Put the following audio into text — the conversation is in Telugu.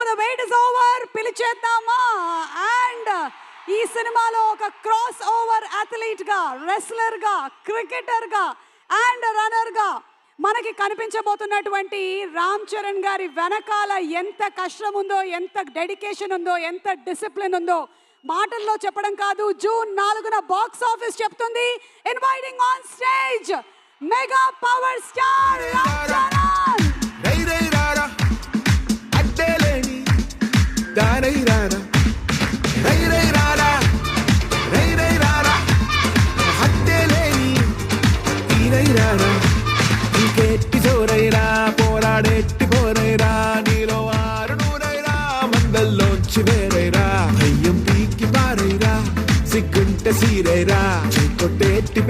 The weight is over. పిలిచేద్దామా? అండ్ ఈ సినిమాలో ఒక క్రాస్ ఓవర్ అథ్లీట్ గా, రెస్లర్ గా, క్రికెటర్ గా అండ్ రన్నర్ గా మనకి కనిపించబోతున్నటువంటి రామ్ చరణ్ గారి వెనకాల ఎంత కష్టం ఉందో, ఎంత డెడికేషన్ ఉందో, ఎంత డిసిప్లిన్ ఉందో మాటల్లో చెప్పడం కాదు. జూన్ 4న బాక్స్ ఆఫీస్ చెప్తుంది. Inviting on stage mega power star Ram Charan. రై రై రారా అడ్డేలేని దారై రారా, రై రై రారా, రై రై రారా అడ్డేలేని తీరై రారా, ఇంకెట్టి జోరైరా పోరాడెట్టి పోరైరా, నీలో ఆరు నూరైరా మందల్లోంచి వేరైరా, భయం పీకి పారైరా సిగ్గుంటే సీరైరా, కొట్టేట్టి